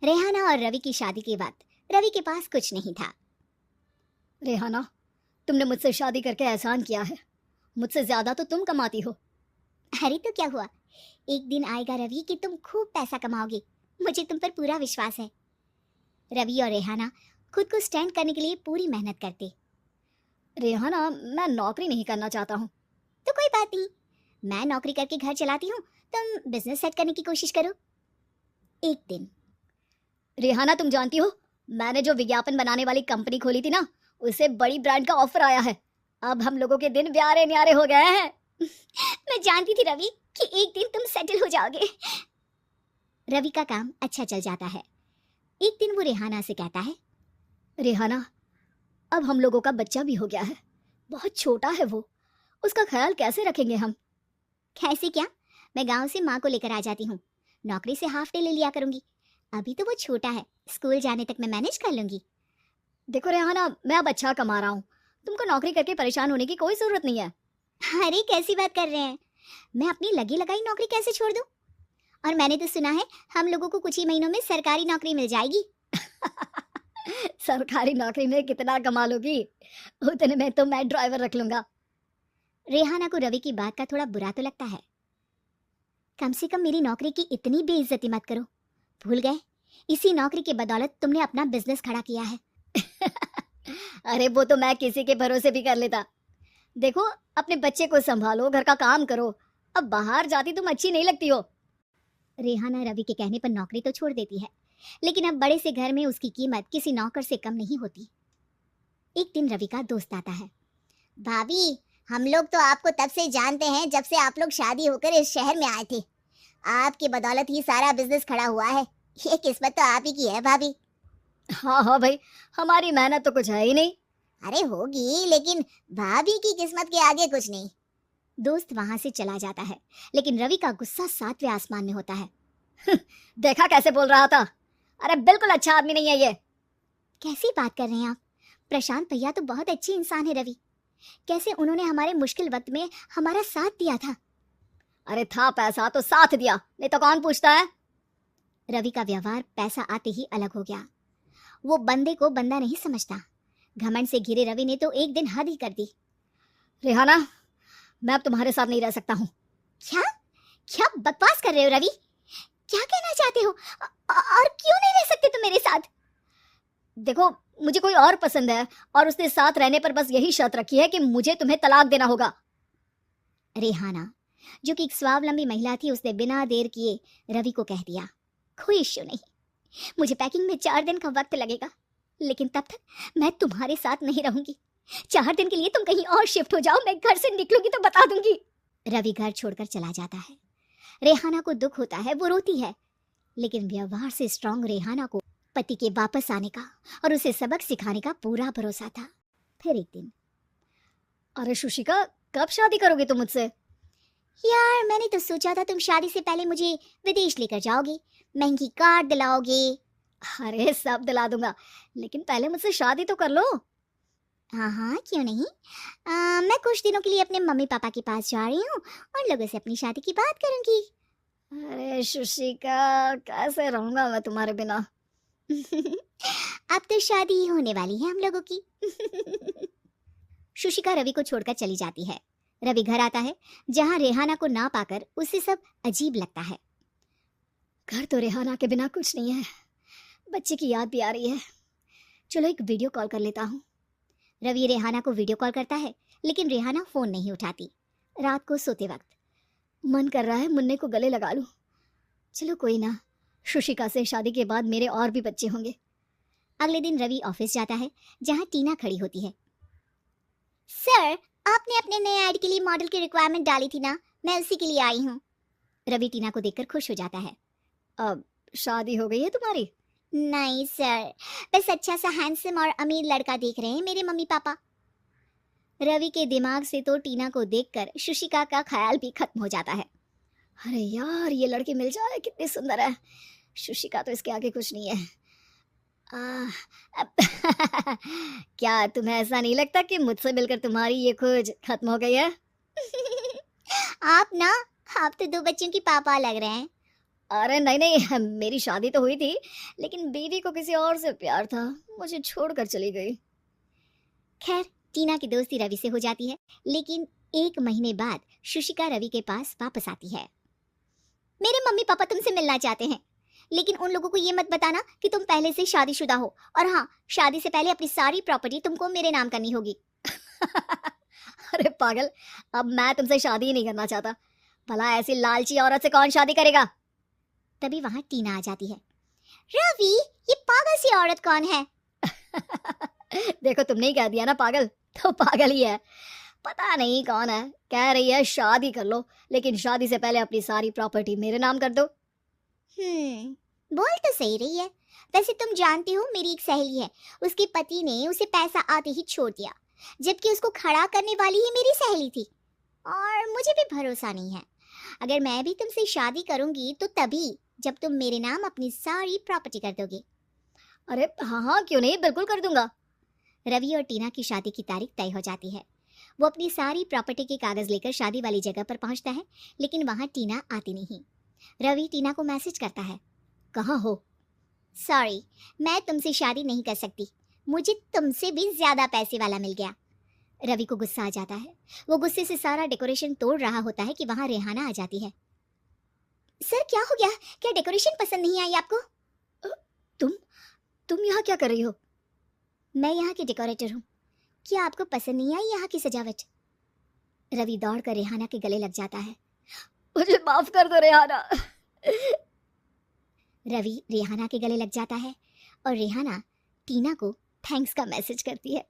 रेहाना और रवि की शादी के बाद रवि के पास कुछ नहीं था। रेहाना, तुमने मुझसे शादी करके एहसान किया है। मुझसे ज्यादा तो तुम कमाती हो। अरे तो क्या हुआ, एक दिन आएगा रवि कि तुम खूब पैसा कमाओगे। मुझे तुम पर पूरा विश्वास है। रवि और रेहाना खुद को स्टैंड करने के लिए पूरी मेहनत करते। रेहाना, मैं नौकरी नहीं करना चाहता हूँ। तो कोई बात नहीं, मैं नौकरी करके घर चलाती हूँ, तुम बिजनेस सेट करने की कोशिश करो। एक दिन। रेहाना, तुम जानती हो, मैंने जो विज्ञापन बनाने वाली कंपनी खोली थी ना, उसे बड़ी ब्रांड का ऑफर आया है। अब हम लोगों के दिन प्यारे न्यारे हो गए हैं। मैं जानती थी रवि कि एक दिन तुम सेटल हो जाओगे। रवि का काम अच्छा चल जाता है। एक दिन वो रेहाना से कहता है, रेहाना, अब हम लोगों का बच्चा भी हो गया है। बहुत छोटा है वो, उसका ख्याल कैसे रखेंगे हम? कैसे क्या, मैं गांव से माँ को लेकर आ जाती हूँ। नौकरी से हाफ डे ले लिया करूंगी। अभी तो वो छोटा है, स्कूल जाने तक मैं मैनेज कर लूंगी। देखो रेहाना, मैं अब अच्छा कमा रहा हूँ। तुमको नौकरी करके परेशान होने की कोई जरूरत नहीं है। अरे कैसी बात कर रहे हैं, मैं अपनी लगी लगाई नौकरी कैसे छोड़ दूं? और मैंने तो सुना है हम लोगों को कुछ ही महीनों में सरकारी नौकरी मिल जाएगी। सरकारी नौकरी में कितना कमा लोगी? उतने में तो मैं ड्राइवर रख लूंगा। रेहाना को रवि की बात का थोड़ा बुरा तो लगता है। कम से कम मेरी नौकरी की इतनी बेइज्जती मत करो। भूल गए, इसी नौकरी की बदौलत तुमने अपना बिजनेस खड़ा किया है। अरे वो तो मैं किसी के भरोसे भी कर लेता। देखो, अपने बच्चे को संभालो, घर का काम करो। अब बाहर जाती तुम अच्छी नहीं लगती हो। रेहाना रवि के कहने पर नौकरी तो छोड़ देती है, लेकिन अब बड़े से घर में उसकी कीमत किसी नौकर से कम नहीं होती। एक दिन रवि का दोस्त आता है। भाभी, हम लोग तो आपको तब से जानते हैं जब से आप लोग शादी होकर इस शहर में आए थे। आपकी बदौलत ही सारा बिजनेस खड़ा हुआ है। ये किस्मत तो आप ही की है भाभी। हाँ हाँ भाई, हमारी मेहनत तो कुछ है ही नहीं। अरे होगी, लेकिन भाभी की किस्मत के आगे कुछ नहीं। दोस्त वहां से चला जाता है, लेकिन रवि का गुस्सा सातवें आसमान में होता है। देखा कैसे बोल रहा था? अरे बिल्कुल अच्छा आदमी नहीं है ये। कैसी बात कर रहे हैं आप? प्रशांत भैया तो बहुत अच्छे इंसान है रवि। कैसे उन्होंने हमारे मुश्किल वक्त में हमारा साथ दिया था। अरे था पैसा तो साथ दिया, नहीं तो कौन पूछता है? रवि का व्यवहार पैसा आते ही अलग हो गया। वो बंदे को बंदा नहीं समझता। घमंड से घिरे रवि ने तो एक दिन हद ही कर दी। रेहाना, मैं अब तुम्हारे साथ नहीं रह सकता हूँ। क्या क्या बकवास कर रहे हो रवि? क्या कहना चाहते हो? और क्यों नहीं रह सकते तुम मेरे साथ? देखो, मुझे कोई और पसंद है और उसने साथ रहने पर बस यही शर्त रखी है कि मुझे तुम्हें तलाक देना होगा। रेहाना, जो कि एक स्वावलंबी महिला थी, उसने बिना देर किए रवि को कह दिया, कोई इश्यू नहीं, मुझे पैकिंग में 4 दिन का वक्त लगेगा, लेकिन तब तक मैं तुम्हारे साथ नहीं रहूंगी। 4 दिन के लिए तुम कहीं और शिफ्ट हो जाओ, मैं घर से निकलूंगी तो बता दूंगी। रवि घर छोड़कर चला जाता है। रेहाना को दुख होता है, वो रोती है, लेकिन व्यवहार से स्ट्रांग रेहाना को पति के वापस आने का और उसे सबक सिखाने का पूरा भरोसा था। फिर एक दिन, अरे शुशिका, कब शादी करोगे तुम मुझसे? यार मैंने तो सोचा था तुम शादी से पहले मुझे विदेश लेकर जाओगे, महंगी कार दिलाओगे। अरे सब दिला दूंगा, लेकिन पहले मुझसे शादी तो कर लो। हाँ हाँ, क्यों नहीं। मैं कुछ दिनों के लिए अपने मम्मी पापा के पास जा रही हूँ और लोगों से अपनी शादी की बात करूंगी। अरे शुशिका, कैसे रहूंगा मैं तुम्हारे बिना? अब तो शादी ही होने वाली है हम लोगों की। शुशिका रवि को छोड़कर चली जाती है। रवि घर आता है, जहां रेहाना को ना पाकर उसे सब अजीब लगता है। घर तो रेहाना के बिना कुछ नहीं है। बच्चे की याद भी आ रही है। चलो एक वीडियो कॉल कर लेता हूँ। रवि रेहाना को वीडियो कॉल करता है, लेकिन रेहाना फोन नहीं उठाती। रात को सोते वक्त मन कर रहा है मुन्ने को गले लगा लूं। चलो कोई ना, शुशिका से शादी के बाद मेरे और भी बच्चे होंगे। अगले दिन रवि ऑफिस जाता है, जहां टीना खड़ी होती है। सर, आपने अपने नए ऐड के लिए मॉडल की रिक्वायरमेंट डाली थी ना, मैं उसी के लिए आई हूँ। रवि टीना को देखकर खुश हो जाता है। अब शादी हो गई है तुम्हारी? नहीं सर, बस अच्छा सा हैंडसम और अमीर लड़का देख रहे हैं मेरे मम्मी पापा। रवि के दिमाग से तो टीना को देखकर शुशिका का ख्याल भी खत्म हो जाता है। अरे यार, ये लड़की मिल जाए, कितनी सुंदर है। शुशिका तो इसके आगे कुछ नहीं है। क्या तुम्हें ऐसा नहीं लगता कि मुझसे मिलकर तुम्हारी ये खोज खत्म हो गई है? आप ना, आप तो 2 बच्चों की पापा लग रहे हैं। अरे नहीं नहीं, मेरी शादी तो हुई थी, लेकिन बीवी को किसी और से प्यार था, मुझे छोड़कर चली गई। खैर, टीना की दोस्ती रवि से हो जाती है, लेकिन 1 महीने बाद शुशिका रवि के पास वापस आती है। मेरे मम्मी पापा तुमसे मिलना चाहते हैं, लेकिन उन लोगों को ये मत बताना कि तुम पहले से शादीशुदा हो, और हाँ, शादी से पहले अपनी सारी प्रॉपर्टी तुमको मेरे नाम करनी होगी। अरे पागल, अब मैं तुमसे शादी ही नहीं करना चाहता। भला ऐसी लालची औरत से कौन शादी करेगा? तभी वहां टीना आ जाती है। रवि, ये पागल सी औरत कौन है? देखो, तुमने ही कह दिया ना पागल, तो पागल ही है। पता नहीं कौन है, कह रही है शादी कर लो, लेकिन शादी से पहले अपनी सारी प्रॉपर्टी मेरे नाम कर दो। बोल तो सही रही है। वैसे तुम जानती हो, मेरी एक सहेली है, उसके पति ने उसे पैसा आते ही छोड़ दिया, जबकि उसको खड़ा करने वाली ही मेरी सहेली थी। और मुझे भी भरोसा नहीं है। अगर मैं भी तुमसे शादी करूंगी तो तभी जब तुम मेरे नाम अपनी सारी प्रॉपर्टी कर दोगे। अरे हाँ हाँ, क्यों नहीं, बिल्कुल कर दूंगा। रवि और टीना की शादी की तारीख तय हो जाती है। वो अपनी सारी प्रॉपर्टी के कागज लेकर शादी वाली जगह पर पहुंचता है, लेकिन वहां टीना आती नहीं। रवि टीना को मैसेज करता है, कहाँ हो? सॉरी, मैं तुमसे शादी नहीं कर सकती, मुझे तुमसे भी ज्यादा पैसे वाला मिल गया। रवि को गुस्सा आ जाता है। वो गुस्से से सारा डेकोरेशन तोड़ रहा होता है कि वहां रेहाना आ जाती है। सर, क्या हो गया? क्या डेकोरेशन पसंद नहीं आई आपको? तुम यहाँ क्या कर रही हो? मैं यहाँ की डेकोरेटर हूँ। क्या आपको पसंद नहीं आई यहाँ की सजावट? रवि दौड़कर रेहाना के गले लग जाता है। मुझे माफ कर दो रेहाना। रवि रेहाना के गले लग जाता है और रेहाना टीना को थैंक्स का मैसेज करती है।